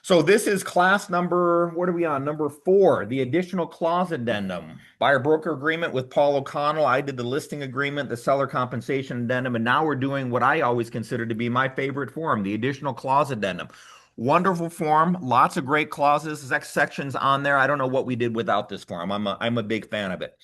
So this is class number, what are we on? Number 4, the additional clause addendum. Buyer broker agreement with Paul O'Connell. I did the listing agreement, the seller compensation addendum, and now we're doing what I always consider to be my favorite form, the additional clause addendum. Wonderful form, lots of great clauses, sections on there. I don't know what we did without this form. I'm a big fan of it.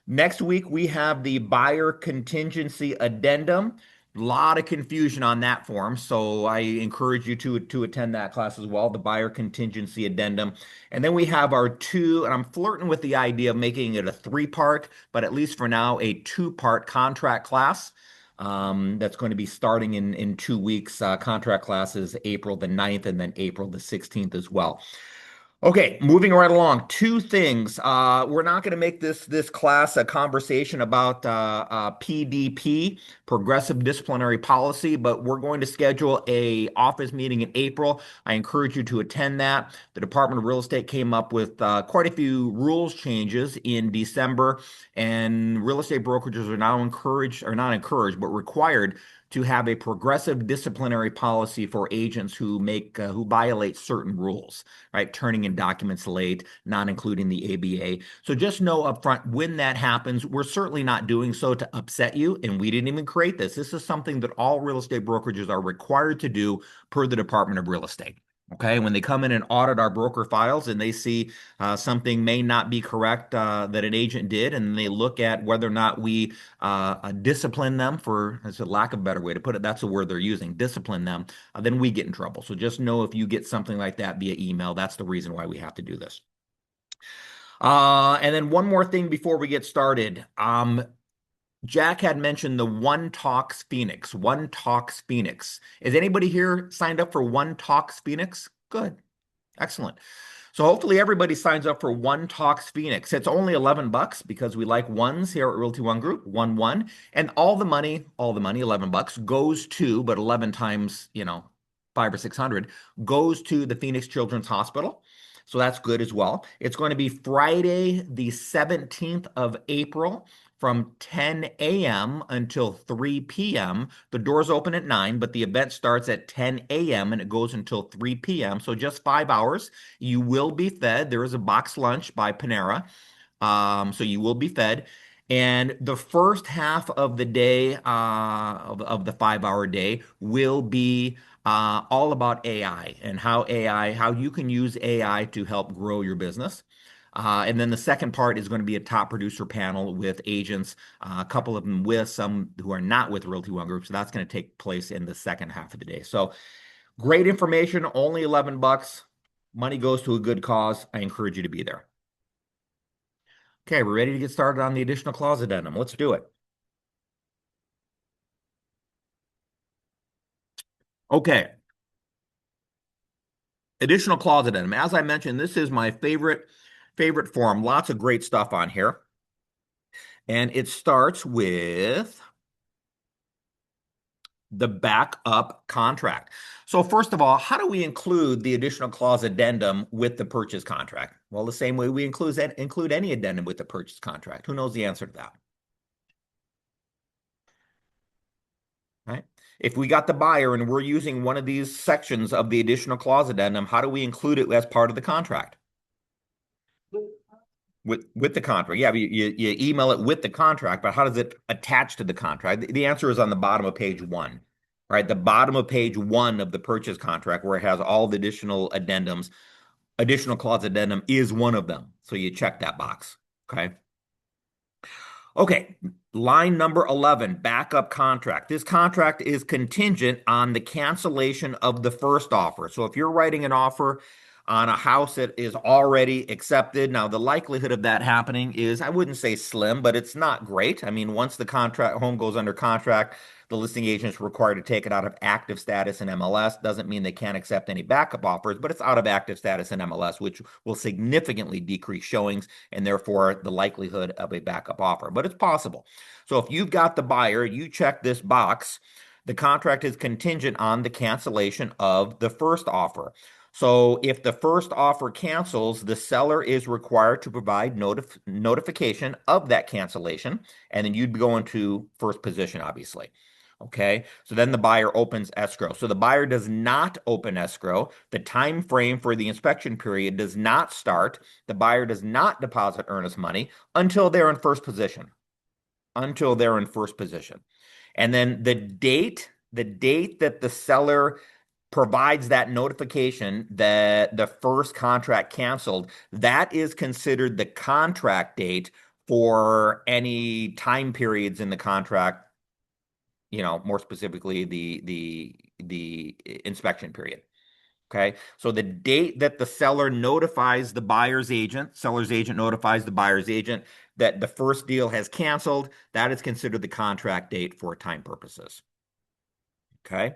Next week, we have the buyer contingency addendum. A lot of confusion on that form, so I encourage you to attend that class as well, the buyer contingency addendum. And then we have our two, and I'm flirting with the idea of making it a three-part, but at least for now, a two-part contract class. That's going to be starting in 2 weeks. Contract classes April the 9th and then April the 16th as well. Okay, moving right along. Two things. We're not going to make this class a conversation about PDP, Progressive Disciplinary Policy, but we're going to schedule a office meeting in April. I encourage you to attend that. The Department of Real Estate came up with quite a few rules changes in December, and real estate brokerages are now encouraged, or not encouraged, but required to have a progressive disciplinary policy for agents who violate certain rules, right? Turning in documents late, not including the ABA. So just know upfront when that happens, we're certainly not doing so to upset you, and we didn't even create this. This is something that all real estate brokerages are required to do per the Department of Real Estate. Okay, when they come in and audit our broker files and they see something may not be correct that an agent did, and they look at whether or not we discipline them for, that's a lack of a better way to put it, that's the word they're using, discipline them, then we get in trouble. So just know if you get something like that via email, that's the reason why we have to do this. And then one more thing before we get started. Jack had mentioned the One Talks Phoenix. One Talks Phoenix. Is anybody here signed up for One Talks Phoenix? Good. Excellent. So hopefully everybody signs up for One Talks Phoenix. It's only $11 because we like ones here at Realty One Group, 1-1. And all the money, $11 goes to, but 11 times, 5 or 600 goes to the Phoenix Children's Hospital. So that's good as well. It's going to be Friday, the 17th of April from 10 a.m. until 3 p.m. The doors open at 9, but the event starts at 10 a.m. and it goes until 3 p.m. So just 5 hours. You will be fed. There is a box lunch by Panera. So you will be fed. And the first half of the day, of the 5 hour day, will be all about AI and how you can use AI to help grow your business. And then the second part is going to be a top producer panel with agents, a couple of them with some who are not with Realty One Group. So that's going to take place in the second half of the day. So great information, only $11. Money goes to a good cause. I encourage you to be there. Okay, we're ready to get started on the additional clause addendum. Let's do it. Okay. Additional clause addendum. As I mentioned, this is my favorite form. Lots of great stuff on here. And it starts with the backup contract. So first of all, how do we include the additional clause addendum with the purchase contract? Well, the same way we include any addendum with the purchase contract. Who knows the answer to that? Right? If we got the buyer and we're using one of these sections of the additional clause addendum, how do we include it as part of the contract? With the contract. Yeah, you email it with the contract, but how does it attach to the contract? The answer is on the bottom of page 1, right? The bottom of page 1 of the purchase contract where it has all the additional addendums. Additional clause addendum is one of them. So you check that box, okay? Okay, line number 11, backup contract. This contract is contingent on the cancellation of the first offer. So if you're writing an offer on a house that is already accepted, now the likelihood of that happening is, I wouldn't say slim, but it's not great. I mean, once the home goes under contract, the listing agent is required to take it out of active status in MLS. Doesn't mean they can't accept any backup offers, but it's out of active status in MLS, which will significantly decrease showings and therefore the likelihood of a backup offer. But it's possible. So if you've got the buyer, you check this box. The contract is contingent on the cancellation of the first offer. So if the first offer cancels, the seller is required to provide notification of that cancellation, and then you'd go into first position, obviously. Okay, so then the buyer opens escrow. So the buyer does not open escrow. The time frame for the inspection period does not start. The buyer does not deposit earnest money until they're in first position. Until they're in first position. And then the date that the seller provides that notification that the first contract canceled, that is considered the contract date for any time periods in the contract, more specifically the inspection period. Okay. So the date that the seller notifies the buyer's agent, seller's agent notifies the buyer's agent that the first deal has canceled, that is considered the contract date for time purposes. Okay.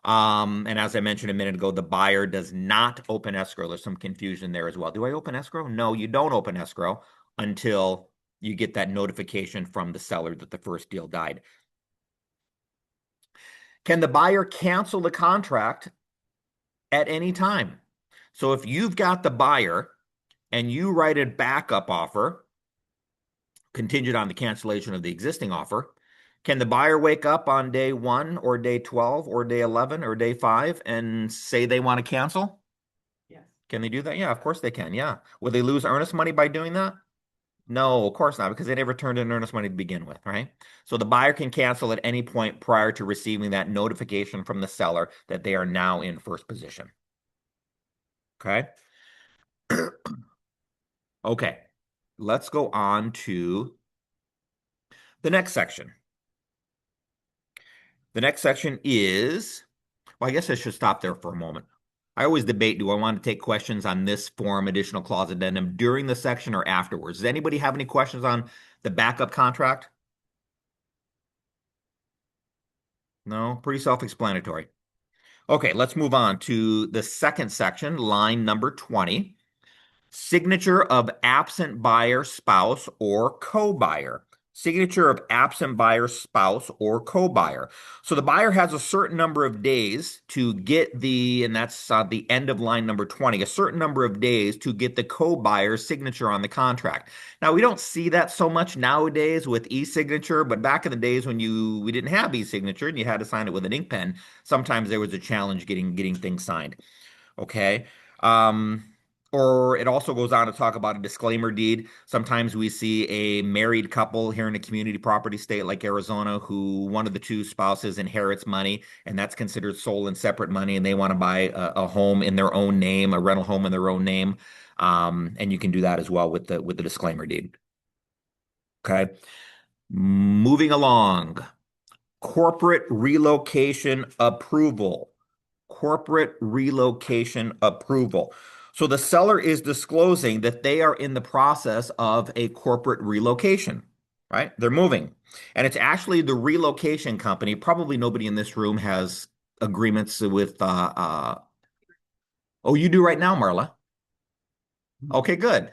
And as I mentioned a minute ago, the buyer does not open escrow. There's some confusion there as well. Do I open escrow? No, you don't open escrow until you get that notification from the seller that the first deal died. Can the buyer cancel the contract at any time? So if you've got the buyer and you write a backup offer contingent on the cancellation of the existing offer, can the buyer wake up on day 1 or day 12 or day 11 or day 5 and say they want to cancel? Yes. Can they do that? Yeah, of course they can. Yeah. Will they lose earnest money by doing that? No, of course not, because they never turned in earnest money to begin with, right? So the buyer can cancel at any point prior to receiving that notification from the seller that they are now in first position. Okay. Okay. Let's go on to the next section. The next section is, well, I guess I should stop there for a moment. I always debate, do I want to take questions on this form additional clause addendum during the section or afterwards? Does anybody have any questions on the backup contract? No, pretty self-explanatory. Okay, let's move on to the second section, line number 20. Signature of absent buyer, spouse, or co-buyer. Signature of absent buyer, spouse, or co-buyer. So the buyer has a certain number of days to get and that's the end of line number 20, a certain number of days to get the co-buyer's signature on the contract. Now, we don't see that so much nowadays with e-signature, but back in the days when we didn't have e-signature and you had to sign it with an ink pen, sometimes there was a challenge getting things signed. Okay. Um, or it also goes on to talk about a disclaimer deed. Sometimes we see a married couple here in a community property state like Arizona who one of the two spouses inherits money, and that's considered sole and separate money, and they want to buy a home in their own name, a rental home in their own name. And you can do that as well with the disclaimer deed. Okay. Moving along. Corporate relocation approval. Corporate relocation approval. So the seller is disclosing that they are in the process of a corporate relocation, right? They're moving. And it's actually the relocation company. Probably nobody in this room has agreements with, oh, you do right now, Marla. Okay, good.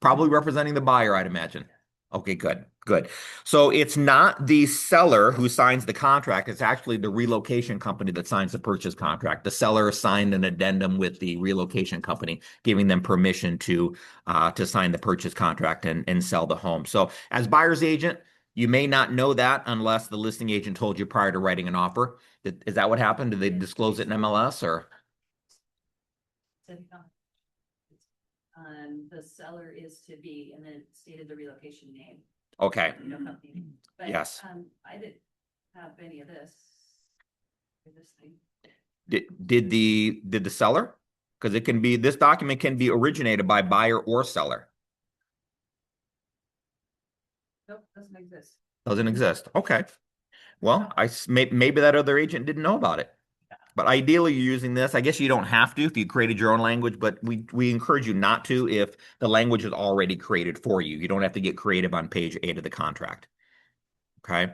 Probably representing the buyer, I'd imagine. Okay, good, good. So it's not the seller who signs the contract. It's actually the relocation company that signs the purchase contract. The seller signed an addendum with the relocation company, giving them permission to sign the purchase contract and sell the home. So as buyer's agent, you may not know that unless the listing agent told you prior to writing an offer. Is that what happened? Did they disclose it in MLS or? The seller is to be, and then it stated the relocation name. Okay. No company name. But, Yes. I didn't have any of this. This thing. Did the seller? Because this document can be originated by buyer or seller. Nope, doesn't exist. Doesn't exist. Okay. Well, maybe that other agent didn't know about it. But ideally, you're using this. I guess you don't have to if you created your own language, but we encourage you not to if the language is already created for you. You don't have to get creative on page 8 of the contract. Okay.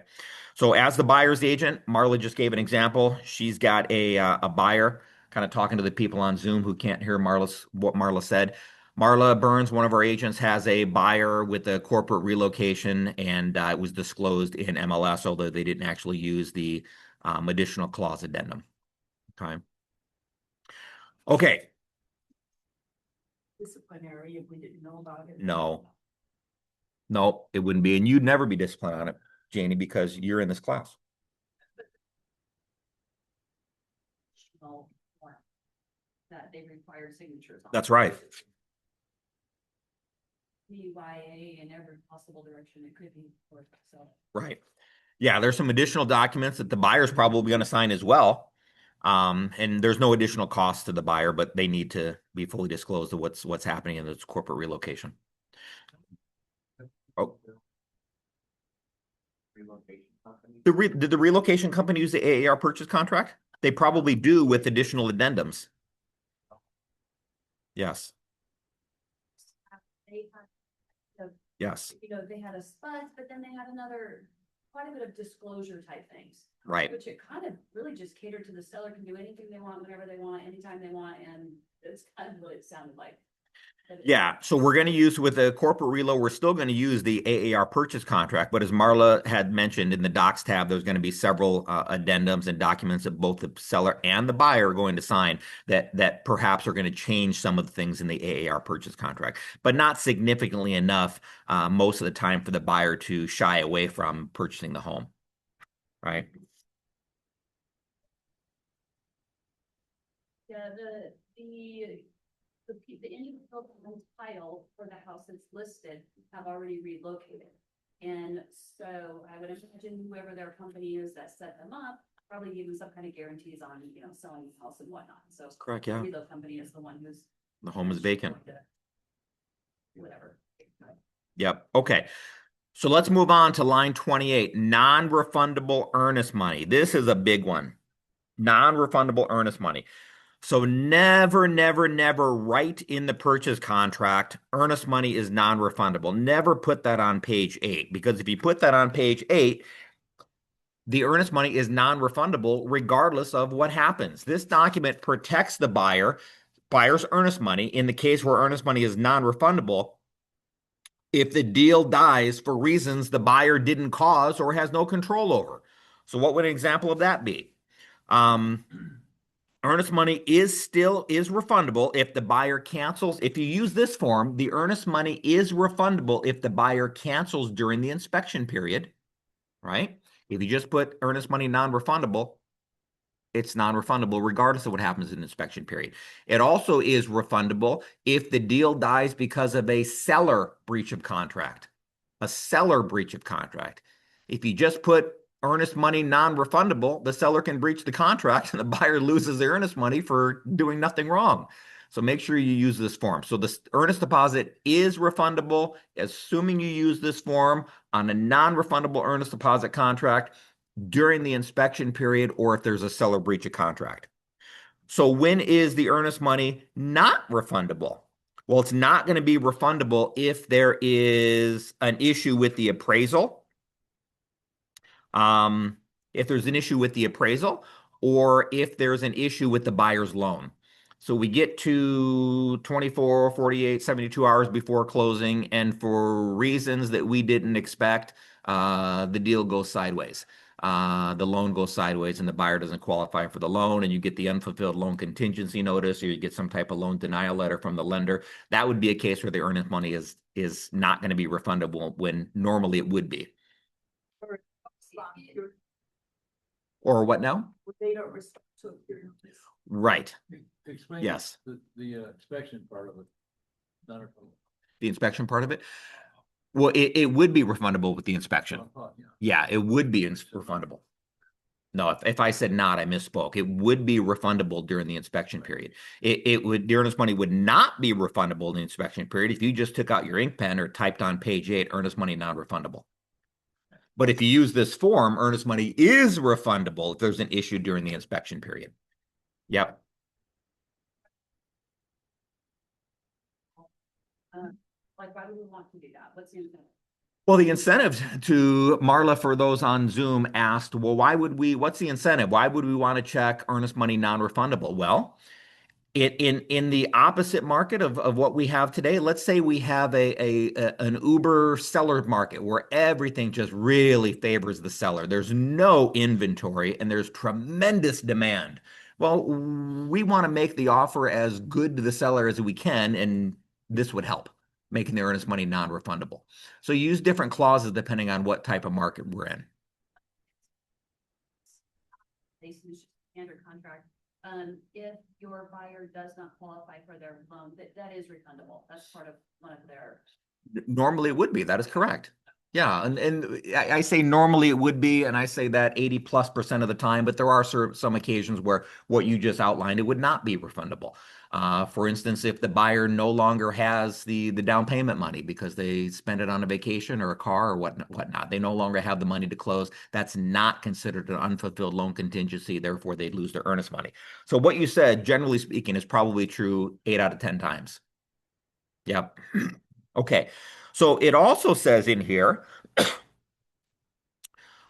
So as the buyer's agent, Marla just gave an example. She's got a buyer kind of talking to the people on Zoom who can't hear what Marla said. Marla Burns, one of our agents, has a buyer with a corporate relocation, and it was disclosed in MLS, although they didn't actually use the additional clause addendum. Okay. Okay. Disciplinary if we didn't know about it. No, it wouldn't be, and you'd never be disciplined on it. Janie, because you're in this class. Well, form that they require signatures on. That's right. BYA in every possible direction it could be for, so. Right. Yeah, there's some additional documents that the buyer's probably going to sign as well. And there's no additional cost to the buyer, but they need to be fully disclosed to what's happening in this corporate relocation. Oh, did the relocation company use the AAR purchase contract? They probably do with additional addendums. Yes. They had, Yes. they had a spud, but then they had quite a bit of disclosure type things. Right. Which it kind of really just catered to the seller can do anything they want, whenever they want, anytime they want, and it's kind of what it sounded like. Yeah, so we're going to use with the corporate reload, we're still going to use the AAR purchase contract, but as Marla had mentioned in the docs tab, there's going to be several addendums and documents that both the seller and the buyer are going to sign that perhaps are going to change some of the things in the AAR purchase contract, but not significantly enough most of the time for the buyer to shy away from purchasing the home, right? Yeah, the individual on title for the house that's listed have already relocated. And so I would imagine whoever their company is that set them up probably gave them some kind of guarantees on, selling the house and whatnot. So Correct, yeah. the reload company is the one who's. The home is vacant. Whatever. Yep. Okay. So let's move on to line 28, non-refundable earnest money. This is a big one. Non-refundable earnest money. So never, never, never write in the purchase contract, earnest money is non-refundable. Never put that on page 8, because if you put that on page 8, the earnest money is non-refundable regardless of what happens. This document protects the buyer's earnest money in the case where earnest money is non-refundable if the deal dies for reasons the buyer didn't cause or has no control over. So what would an example of that be? Earnest money is refundable if the buyer cancels. If you use this form, the earnest money is refundable if the buyer cancels during the inspection period, right? If you just put earnest money non-refundable, it's non-refundable regardless of what happens in the inspection period. It also is refundable if the deal dies because of a seller breach of contract. A seller breach of contract. If you just put earnest money non-refundable, the seller can breach the contract and the buyer loses their earnest money for doing nothing wrong. So make sure you use this form. So the earnest deposit is refundable, assuming you use this form on a non-refundable earnest deposit contract during the inspection period or if there's a seller breach of contract. So when is the earnest money not refundable? Well, it's not going to be refundable if there is an issue with the appraisal. If there's an issue with the appraisal or if there's an issue with the buyer's loan. So we get to 24, 48, 72 hours before closing, and for reasons that we didn't expect, the deal goes sideways. The loan goes sideways and the buyer doesn't qualify for the loan, and you get the unfulfilled loan contingency notice, or you get some type of loan denial letter from the lender. That would be a case where the earnest money is not going to be refundable when normally it would be. Or what now? They don't respond to a period of this. Right. Explain. Yes. The inspection part of it. Not a problem. The inspection part of it. Well, it would be refundable with the inspection. Yeah, it would be refundable. No, if I said not, I misspoke. It would be refundable during the inspection period. The earnest money would not be refundable in the inspection period if you just took out your ink pen or typed on page 8, earnest money non-refundable. But if you use this form, earnest money is refundable if there's an issue during the inspection period. Yep. Like, why do we want to do that? What's the incentive? Well, the incentive to Marla, for those on Zoom, asked, well, what's the incentive? Why would we want to check earnest money non-refundable? Well, in the opposite market of what we have today, let's say we have an Uber seller market where everything just really favors the seller. There's no inventory and there's tremendous demand. Well, we want to make the offer as good to the seller as we can, and this would help. making the earnest money non-refundable. So you use different clauses depending on what type of market we're in. They standard contract. If your buyer does not qualify for their loan, that is refundable. That's part of one of their. Normally it would be. That is correct. Yeah, and I say normally it would be, and I say that 80+% of the time, but there are some occasions where what you just outlined, it would not be refundable. For instance, if the buyer no longer has the down payment money because they spent it on a vacation or a car or whatnot, they no longer have the money to close. That's not considered an unfulfilled loan contingency. Therefore, they'd lose their earnest money. So what you said, generally speaking, is probably true 8 out of 10 times. Yep. Okay. So it also says in here,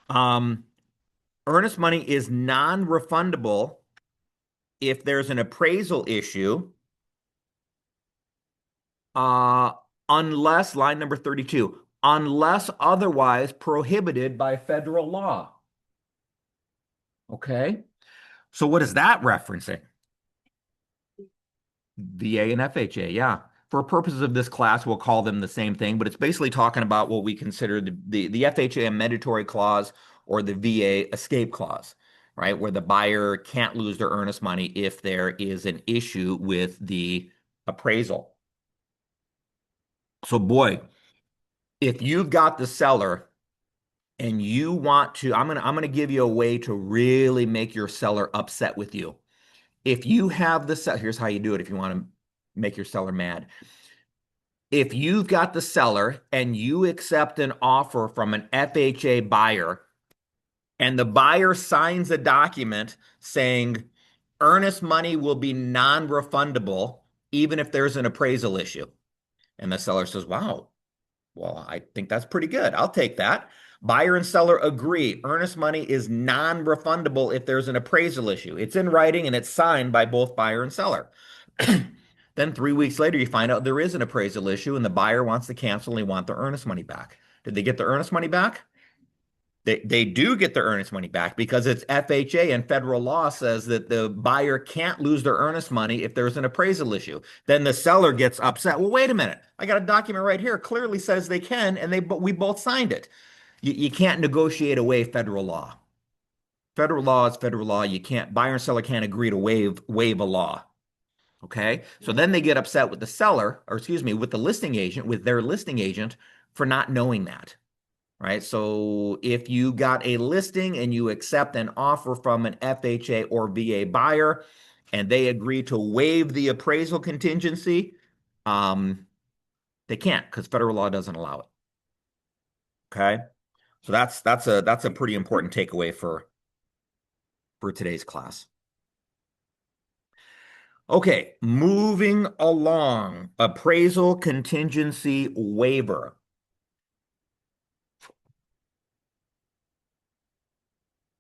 um, earnest money is non-refundable if there's an appraisal issue, uh, unless, line number 32, unless otherwise prohibited by federal law. Okay. So what is that referencing? VA and FHA, yeah. For purposes of this class, we'll call them the same thing, but it's basically talking about what we consider the FHA amendatory clause or the VA escape clause, right? Where the buyer can't lose their earnest money if there is an issue with the appraisal. So boy, if you've got the seller and you want to, I'm gonna give you a way to really make your seller upset with you. If you have the seller, here's how you do it if you want to make your seller mad. If you've got the seller and you accept an offer from an FHA buyer and the buyer signs a document saying earnest money will be non-refundable even if there's an appraisal issue. And the seller says, wow, well, I think that's pretty good. I'll take that. Buyer and seller agree. Earnest money is non-refundable if there's an appraisal issue. It's in writing and it's signed by both buyer and seller. Then 3 weeks later, you find out there is an appraisal issue and the buyer wants to cancel and they want their earnest money back. Did they get their earnest money back? They do get their earnest money back because it's FHA and federal law says that the buyer can't lose their earnest money if there's an appraisal issue. Then the seller gets upset. Well, wait a minute. I got a document right here. Clearly says they can, and but we both signed it. You can't negotiate away federal law. Federal law is federal law. You can't, buyer and seller can't agree to waive a law. Okay. So then they get upset with the seller, or excuse me, with the listing agent, with their listing agent for not knowing that. Right. So if you got a listing and you accept an offer from an FHA or VA buyer and they agree to waive the appraisal contingency, they can't because federal law doesn't allow it. Okay. So that's a pretty important takeaway for today's class. Okay, moving along, appraisal contingency waiver.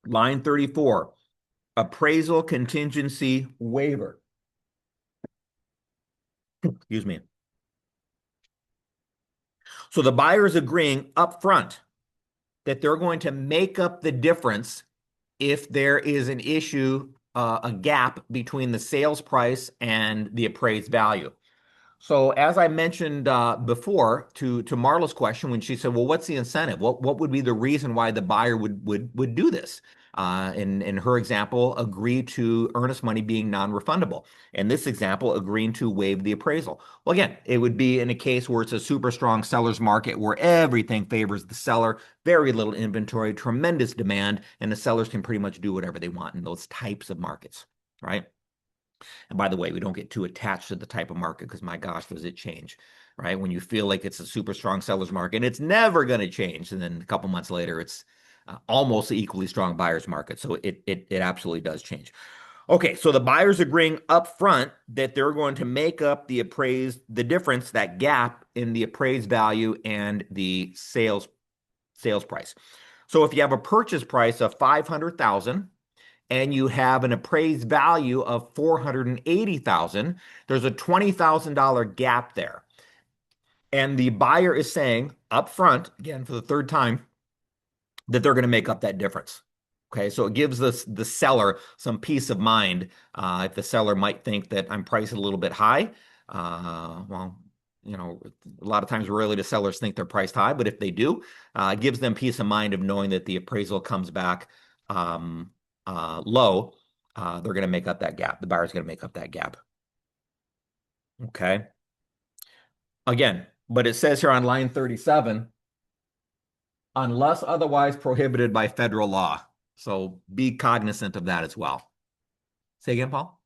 Line 34, appraisal contingency waiver. Excuse me. So the buyer is agreeing up front that they're going to make up the difference if there is an issue, a gap between the sales price and the appraised value. So as I mentioned before to Marla's question when she said, well, what's the incentive? What would be the reason why the buyer would do this? In her example, agree to earnest money being non-refundable. In this example, agreeing to waive the appraisal. Well, again, it would be in a case where it's a super strong seller's market where everything favors the seller, very little inventory, tremendous demand, and the sellers can pretty much do whatever they want in those types of markets, right? And by the way, we don't get too attached to the type of market because my gosh, does it change, right? When you feel like it's a super strong seller's market, it's never going to change. And then a couple months later, it's almost an equally strong buyer's market. So it absolutely does change. Okay, so the buyer's agreeing up front that they're going to make up the difference, that gap in the appraised value and the sales price. So if you have a purchase price of $500,000 and you have an appraised value of $480,000, there's a $20,000 gap there. And the buyer is saying up front, again for the third time, that they're going to make up that difference. Okay, so it gives the seller some peace of mind. If the seller might think that I'm priced a little bit high, well, a lot of times rarely do sellers think they're priced high, but if they do, it gives them peace of mind of knowing that the appraisal comes back low. They're going to make up that gap. The buyer's going to make up that gap. Okay. Again, but it says here on line 37, unless otherwise prohibited by federal law. So be cognizant of that as well. Say again, Paul?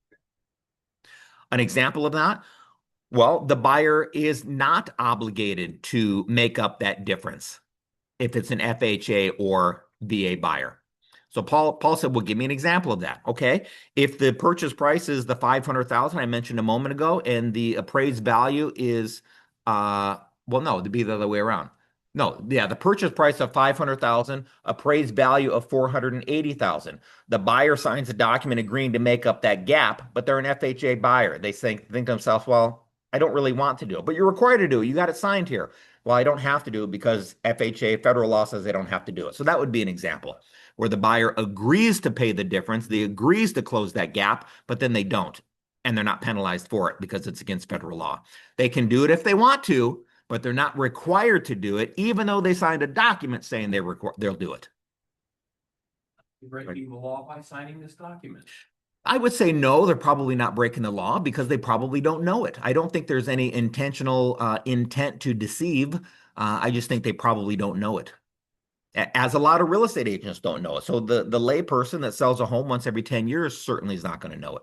An example of that? Well, the buyer is not obligated to make up that difference if it's an FHA or VA buyer. So Paul said, well, give me an example of that. Okay. If the purchase price is the 500,000 I mentioned a moment ago, and the appraised value is, well, no, it'd be the other way around. No, yeah, the purchase price of 500,000, appraised value of 480,000. The buyer signs a document agreeing to make up that gap, but they're an FHA buyer. They think to themselves, well, I don't really want to do it, but you're required to do it. You got it signed here. Well, I don't have to do it because FHA, federal law says they don't have to do it. So that would be an example where the buyer agrees to pay the difference, they agrees to close that gap, but then they don't. And they're not penalized for it because it's against federal law. They can do it if they want to, but they're not required to do it, even though they signed a document saying they'll do it. Breaking the law by signing this document. I would say no, they're probably not breaking the law because they probably don't know it. I don't think there's any intentional intent to deceive. I just think they probably don't know it. As a lot of real estate agents don't know it. So the lay person that sells a home once every 10 years certainly is not going to know it.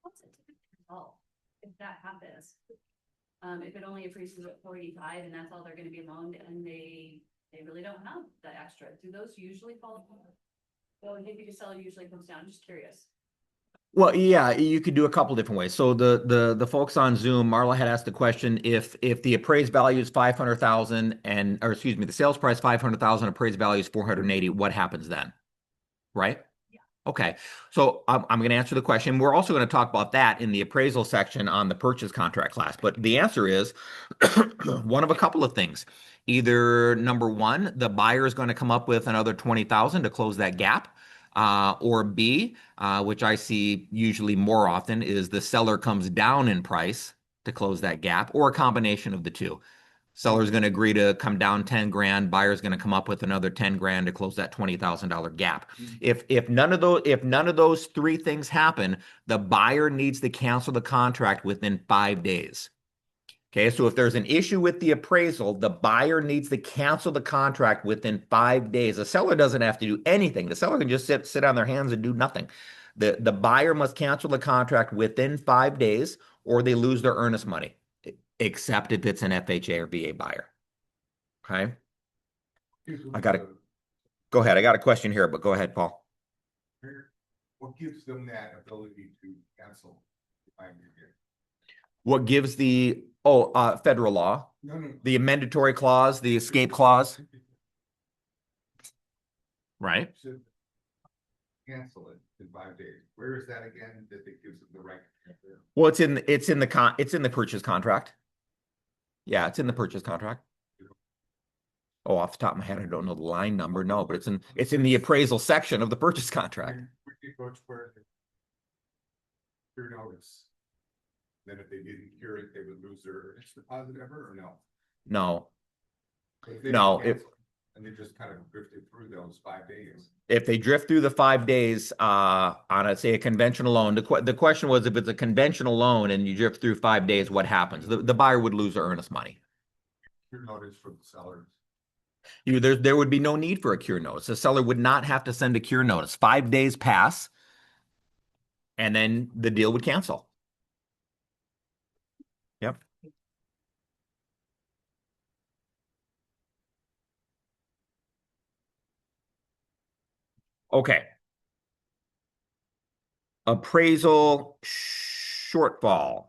What's a typical result if that happens? If it only appraises at 485 and that's all they're going to be loaned, and they really don't have that extra, do those usually fall apart? Well, I think the seller usually comes down. I'm just curious. Well, yeah, you could do a couple different ways. So the folks on Zoom, Marla had asked the question, if the appraised value is 500,000 or excuse me, the sales price 500,000, appraised value is 480, what happens then? Right? Yeah. Okay. So I'm going to answer the question. We're also going to talk about that in the appraisal section on the purchase contract class. But the answer is one of a couple of things. Either number one, the buyer is going to come up with another 20,000 to close that gap. Or B, which I see usually more often, is the seller comes down in price to close that gap, or a combination of the two. Seller's going to agree to come down 10 grand, buyer's going to come up with another 10 grand to close that $20,000 gap. If none of those three things happen, the buyer needs to cancel the contract within 5 days. Okay, so if there's an issue with the appraisal, the buyer needs to cancel the contract within 5 days. The seller doesn't have to do anything. The seller can just sit on their hands and do nothing. The buyer must cancel the contract within 5 days, or they lose their earnest money, except if it's an FHA or VA buyer. Okay. Go ahead. I got a question here, but go ahead, Paul. What gives them that ability to cancel? What gives the federal law, No. the amendatory clause, the escape clause, right? Cancel it in 5 days. Where is that again that it gives them the right to cancel it? Well, it's in the purchase contract. Yeah, it's in the purchase contract. Oh, off the top of my head, I don't know the line number. No, but it's in the appraisal section of the purchase contract. Where cure notice. Then if they didn't cure it, they would lose their earnest deposit ever, or no? No. If they No, didn't cancel, and they just kind of drifted through those 5 days. If they drift through the 5 days on say a conventional loan, the question was, if it's a conventional loan and you drift through 5 days, what happens? The buyer would lose their earnest money. Cure notice from the sellers. There would be no need for a cure notice. The seller would not have to send a cure notice. 5 days pass, and then the deal would cancel. Yep. Okay. Appraisal shortfall.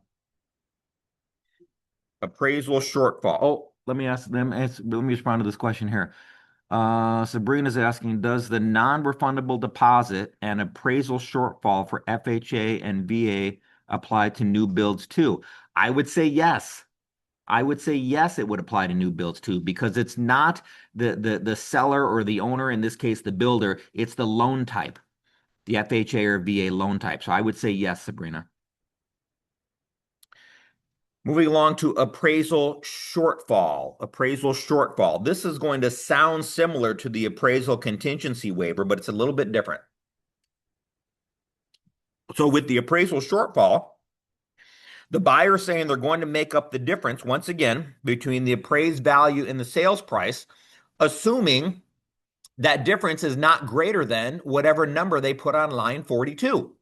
Appraisal shortfall. Oh, let me respond to this question here. Sabrina's asking, does the non-refundable deposit and appraisal shortfall for FHA and VA apply to new builds too? I would say yes. I would say yes, it would apply to new builds too, because it's not the seller or the owner, in this case, the builder, it's the loan type, the FHA or VA loan type. So I would say yes, Sabrina. Moving along to appraisal shortfall. Appraisal shortfall. This is going to sound similar to the appraisal contingency waiver, but it's a little bit different. So with the appraisal shortfall, the buyer is saying they're going to make up the difference, once again, between the appraised value and the sales price, assuming that difference is not greater than whatever number they put on line 42.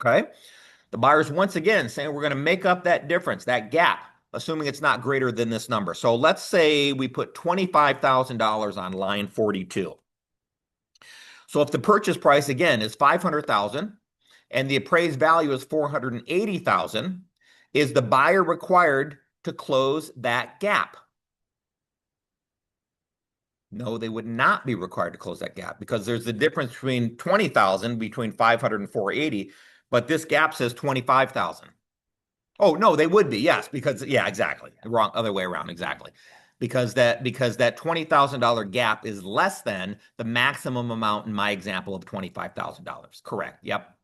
Okay? The buyer's once again saying we're going to make up that difference, that gap, assuming it's not greater than this number. So let's say we put $25,000 on line 42. So if the purchase price again is 500,000 and the appraised value is 480,000, is the buyer required to close that gap? No, they would not be required to close that gap because there's a difference between 20,000 between 500 and 480, but this gap says 25,000. Oh, no, they would be. Yes, because yeah, exactly. Wrong, other way around, exactly. Because that $20,000 gap is less than the maximum amount in my example of $25,000. Correct. Yep.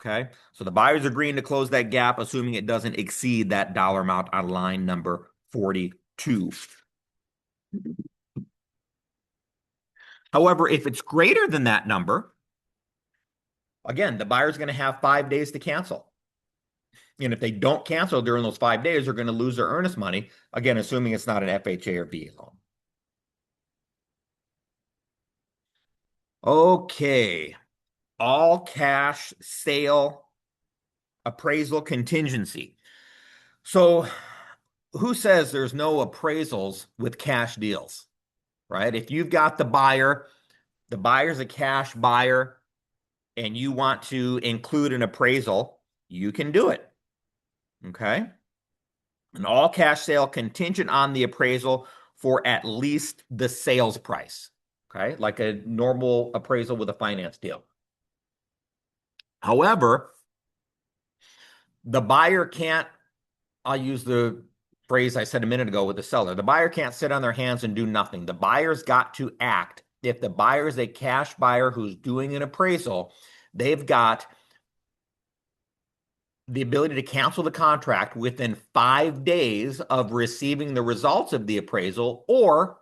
Okay. So the buyer's agreeing to close that gap, assuming it doesn't exceed that dollar amount on line number 42. However, if it's greater than that number, again, the buyer's going to have 5 days to cancel. And if they don't cancel during those 5 days, they're going to lose their earnest money, again, assuming it's not an FHA or VA loan. Okay. All cash sale appraisal contingency. So who says there's no appraisals with cash deals, right? If you've got the buyer's a cash buyer, and you want to include an appraisal, you can do it. Okay. An all cash sale contingent on the appraisal for at least the sales price. Okay. Like a normal appraisal with a finance deal. However, the buyer can't, I'll use the phrase I said a minute ago with the seller. The buyer can't sit on their hands and do nothing. The buyer's got to act. If the buyer is a cash buyer who's doing an appraisal, they've got the ability to cancel the contract within 5 days of receiving the results of the appraisal or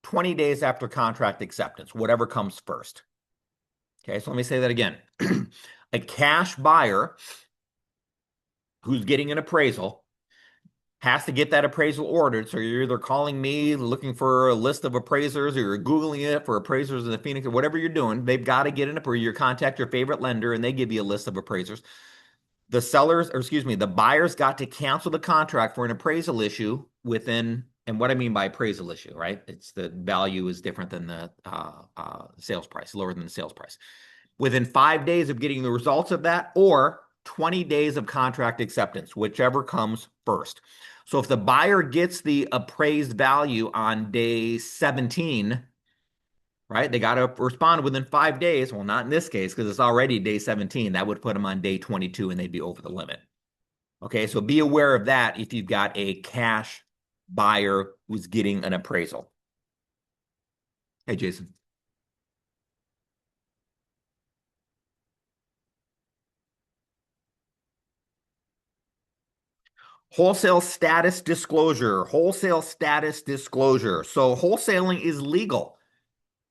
20 days after contract acceptance, whatever comes first. Okay, so let me say that again. A cash buyer who's getting an appraisal has to get that appraisal ordered. So you're either calling me looking for a list of appraisers or you're Googling it for appraisers in the Phoenix or whatever you're doing. They've got to get an appraiser. You contact your favorite lender and they give you a list of appraisers. The buyer's got to cancel the contract for an appraisal issue within, and what I mean by appraisal issue, right? It's the value is different than the sales price, lower than the sales price. Within 5 days of getting the results of that, or 20 days of contract acceptance, whichever comes first. So if the buyer gets the appraised value on day 17, right? They got to respond within 5 days. Well, not in this case, because it's already day 17. That would put them on day 22 and they'd be over the limit. Okay, so be aware of that if you've got a cash buyer who's getting an appraisal. Hey, Jason. Wholesale status disclosure. Wholesale status disclosure. So wholesaling is legal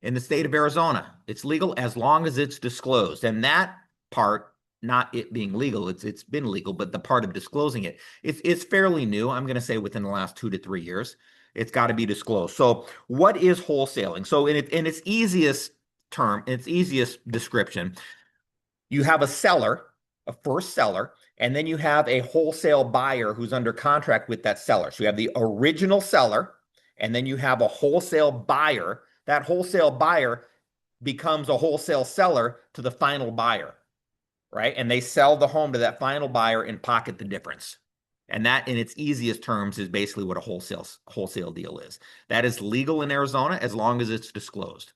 in the state of Arizona. It's legal as long as it's disclosed. And that part, not it being legal, it's been legal, but the part of disclosing it's fairly new. I'm going to say within the last 2 to 3 years, it's got to be disclosed. So what is wholesaling? So in its easiest term, its easiest description, you have a seller, a first seller, and then you have a wholesale buyer who's under contract with that seller. So you have the original seller, and then you have a wholesale buyer. That wholesale buyer becomes a wholesale seller to the final buyer, right? And they sell the home to that final buyer and pocket the difference. And that, in its easiest terms, is basically what a wholesale deal is. That is legal in Arizona as long as it's disclosed.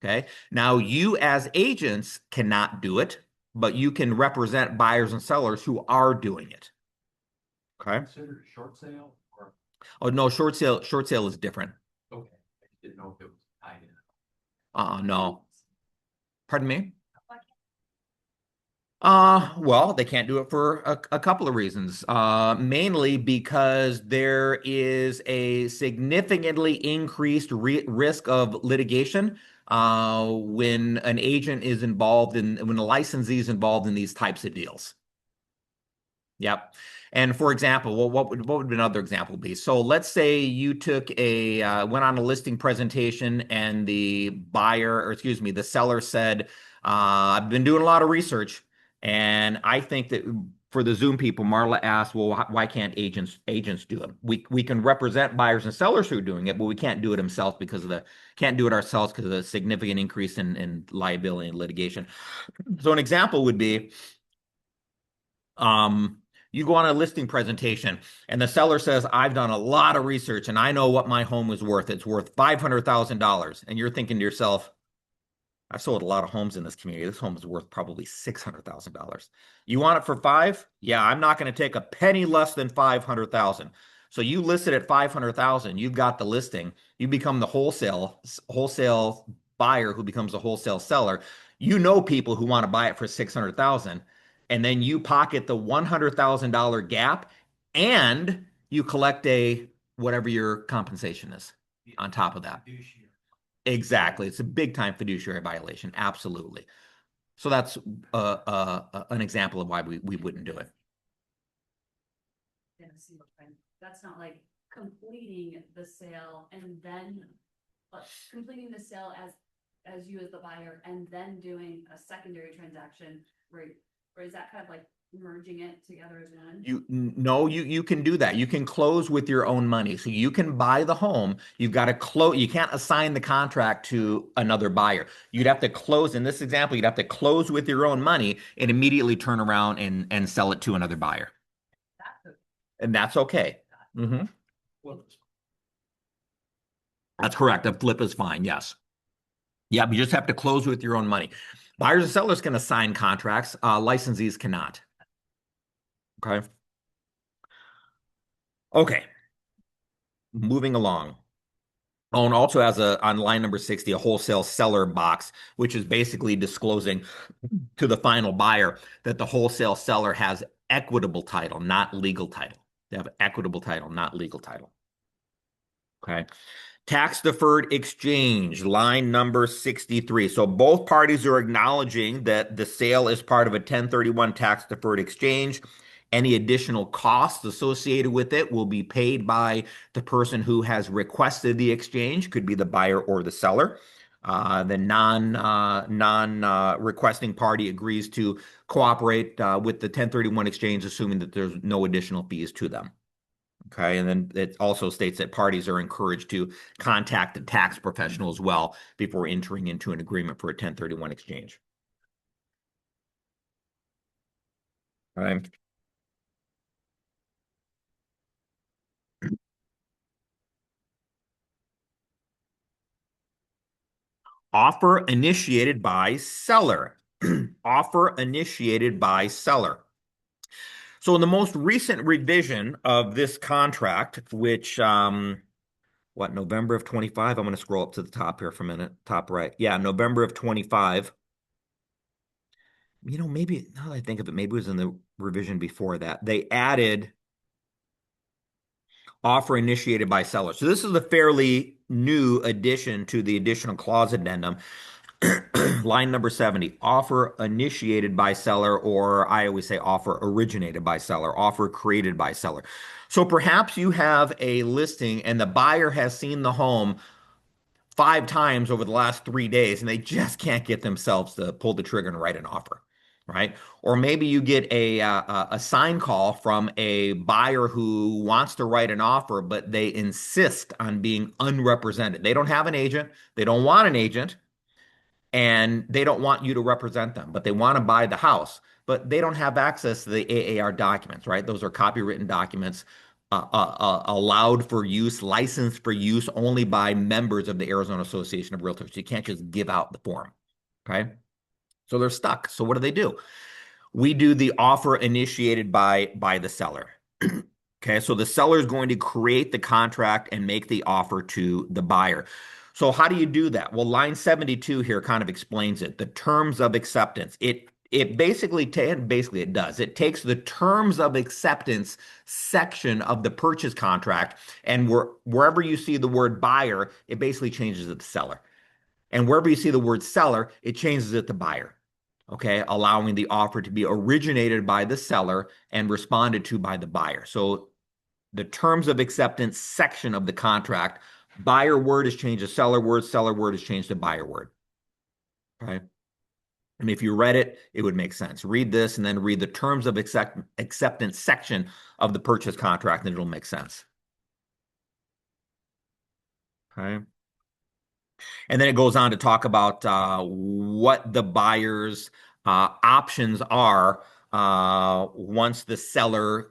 Okay. Now, you as agents cannot do it, but you can represent buyers and sellers who are doing it. Okay. Considered a short sale or, Oh, no, short sale is different. okay, I just didn't know if it was tied in. No. Pardon me? Well, they can't do it for a couple of reasons. Mainly because there is a significantly increased risk of litigation when an agent is involved when a licensee is involved in these types of deals. Yep. And for example, well, what would another example be? So let's say you took went on a listing presentation and the buyer, or excuse me, the seller said, I've been doing a lot of research and I think that for the Zoom people, Marla asked, well, why can't agents do it? We can represent buyers and sellers who are doing it, but we can't do it themselves can't do it ourselves because of the significant increase in liability and litigation. So an example would be, um, you go on a listing presentation and the seller says, I've done a lot of research and I know what my home is worth. It's worth $500,000. And you're thinking to yourself, I've sold a lot of homes in this community. This home is worth probably $600,000. You want it for five? Yeah, I'm not going to take a penny less than 500,000. So you list it at 500,000. You've got the listing. You become the wholesale buyer who becomes a wholesale seller. You know people who want to buy it for 600,000, and then you pocket the $100,000 gap, and you collect a whatever your compensation is on top of that. Fiduciary. Exactly. It's a big time fiduciary violation. Absolutely. So that's an example of why we wouldn't do it. In a single time. That's not like completing the sale and then, but completing the sale as you as the buyer and then doing a secondary transaction, right? Or is that kind of like merging it together as one? You can do that. You can close with your own money. So you can buy the home. You've got to close. You can't assign the contract to another buyer. You'd have to close in this example, you'd have to close with your own money and immediately turn around and sell it to another buyer. That's okay. And that's okay. Mhm. Well, That's correct. A flip is fine. Yes. Yeah, you just have to close with your own money. Buyers and sellers can assign contracts. Licensees cannot. Okay. Okay. Moving along. Oh, and also has on line number 60, a wholesale seller box, which is basically disclosing to the final buyer that the wholesale seller has equitable title, not legal title. They have equitable title, not legal title. Okay. Tax deferred exchange, line number 63. So both parties are acknowledging that the sale is part of a 1031 tax deferred exchange. Any additional costs associated with it will be paid by the person who has requested the exchange, could be the buyer or the seller. The non requesting party agrees to cooperate with the 1031 exchange, assuming that there's no additional fees to them. Okay, and then it also states that parties are encouraged to contact the tax professional as well before entering into an agreement for a 1031 exchange. All right. Offer initiated by seller. Offer initiated by seller. So in the most recent revision of this contract, which November of 25? I'm going to scroll up to the top here for a minute. Top right. Yeah, November of 25. Maybe now that I think of it, maybe it was in the revision before that. They added offer initiated by seller. So this is a fairly new addition to the additional clause addendum. Line number 70, offer initiated by seller, or I always say offer originated by seller, offer created by seller. So perhaps you have a listing and the buyer has seen the home 5 times over the last 3 days and they just can't get themselves to pull the trigger and write an offer, right? Or maybe you get a sign call from a buyer who wants to write an offer, but they insist on being unrepresented. They don't have an agent, they don't want an agent, and they don't want you to represent them, but they want to buy the house, but they don't have access to the AAR documents, right? Those are copywritten documents allowed for use, licensed for use only by members of the Arizona Association of Realtors. You can't just give out the form, okay? So they're stuck. So what do? We do the offer initiated by the seller. Okay, so the seller is going to create the contract and make the offer to the buyer. So how do you do that? Well, line 72 here kind of explains it. The terms of acceptance. It it basically it does. It takes the terms of acceptance section of the purchase contract, and wherever you see the word buyer, it basically changes it to seller. And wherever you see the word seller, it changes it to buyer. Okay, allowing the offer to be originated by the seller and responded to by the buyer. So the terms of acceptance section of the contract, buyer word is changed to seller word is changed to buyer word. Okay. And if you read it, it would make sense. Read this and then read the terms of acceptance section of the purchase contract, and it'll make sense. Okay. And then it goes on to talk about what the buyer's options are once the seller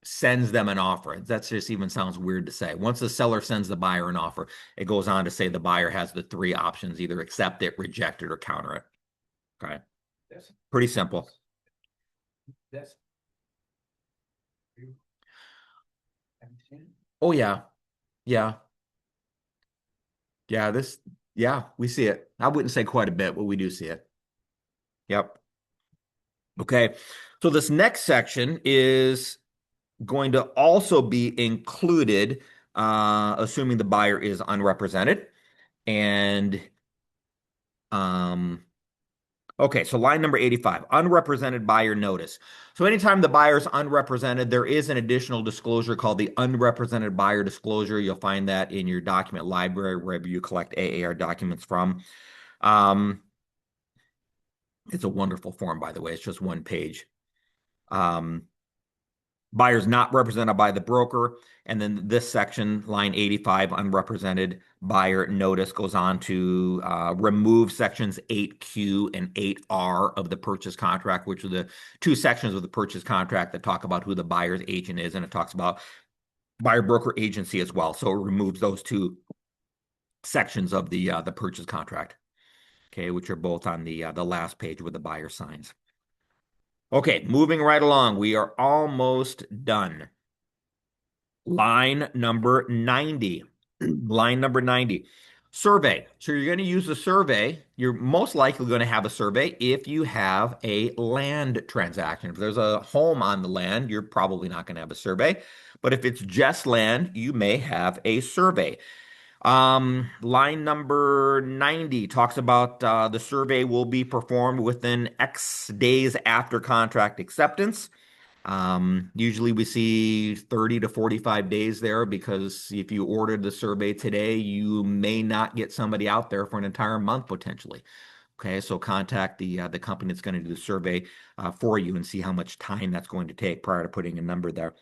sends them an offer. That just even sounds weird to say. Once the seller sends the buyer an offer, it goes on to say the buyer has the three options: either accept it, reject it, or counter it. Okay. That's, Pretty simple. that's. Have you seen it? Oh, yeah. Yeah. Yeah. Yeah, we see it. I wouldn't say quite a bit, but we do see it. Yep. Okay. So this next section is going to also be included, assuming the buyer is unrepresented. And okay, so line number 85, unrepresented buyer notice. So anytime the buyer is unrepresented, there is an additional disclosure called the unrepresented buyer disclosure. You'll find that in your document library, wherever you collect AAR documents from. It's a wonderful form, by the way. It's just one page. Buyers not represented by the broker. And then this section, line 85, unrepresented buyer notice, goes on to remove sections 8Q and 8R of the purchase contract, which are the two sections of the purchase contract that talk about who the buyer's agent is, and it talks about buyer broker agency as well. So it removes those two sections of the purchase contract, okay, which are both on the last page where the buyer signs. Okay, moving right along. We are almost done. Line number 90. Line number 90. Survey. So you're going to use a survey. You're most likely going to have a survey if you have a land transaction. If there's a home on the land, you're probably not going to have a survey. But if it's just land, you may have a survey. Line number 90 talks about the survey will be performed within X days after contract acceptance. Usually we see 30 to 45 days there, because if you ordered the survey today, you may not get somebody out there for an entire month potentially. Okay, so contact the company that's going to do the survey for you and see how much time that's going to take prior to putting a number there.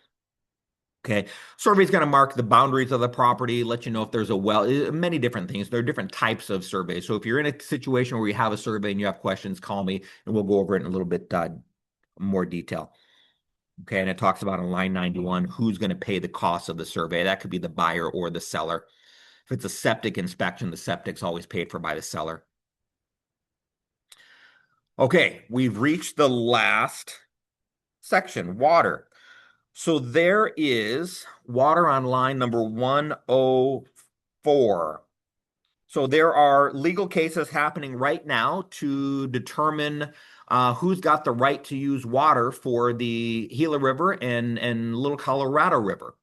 Okay, survey is going to mark the boundaries of the property, let you know if there's a well, many different things. There are different types of surveys. So if you're in a situation where you have a survey and you have questions, call me and we'll go over it in a little bit more detail. Okay, and it talks about on line 91, who's going to pay the cost of the survey. That could be the buyer or the seller. If it's a septic inspection, the septic's always paid for by the seller. Okay, we've reached the last section, water. So there is water on line number 104. So there are legal cases happening right now to determine who's got the right to use water for the Gila River and Little Colorado River.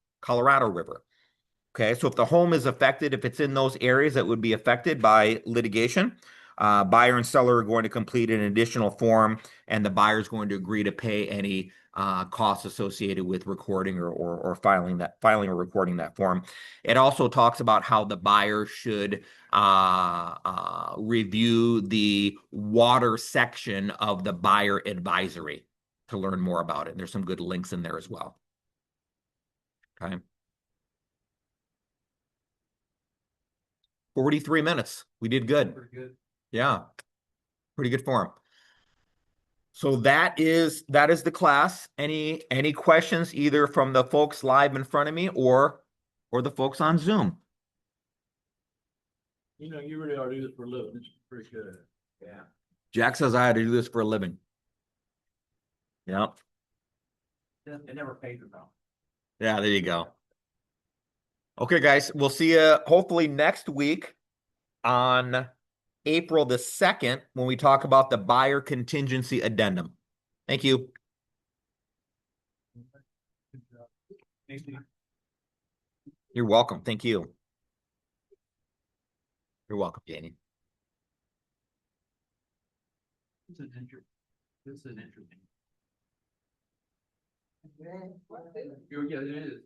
Okay, so if the home is affected, if it's in those areas that would be affected by litigation, buyer and seller are going to complete an additional form, and the buyer is going to agree to pay any costs associated with recording or filing or recording that form. It also talks about how the buyer should review the water section of the buyer advisory to learn more about it. There's some good links in there as well. Okay. 43 minutes. We did good. Pretty good. Yeah. Pretty good form. So that is the class. Any questions either from the folks live in front of me or the folks on Zoom? You know, you really ought to do this for a living. It's pretty good. Yeah. Jack says I had to do this for a living. Yeah. It never paid for them. Yeah, there you go. Okay, guys, we'll see you hopefully next week on April the 2nd when we talk about the buyer contingency addendum. Thank you. You're welcome. Thank you. You're welcome, Janie. This is interesting. This is interesting. Yeah, it is.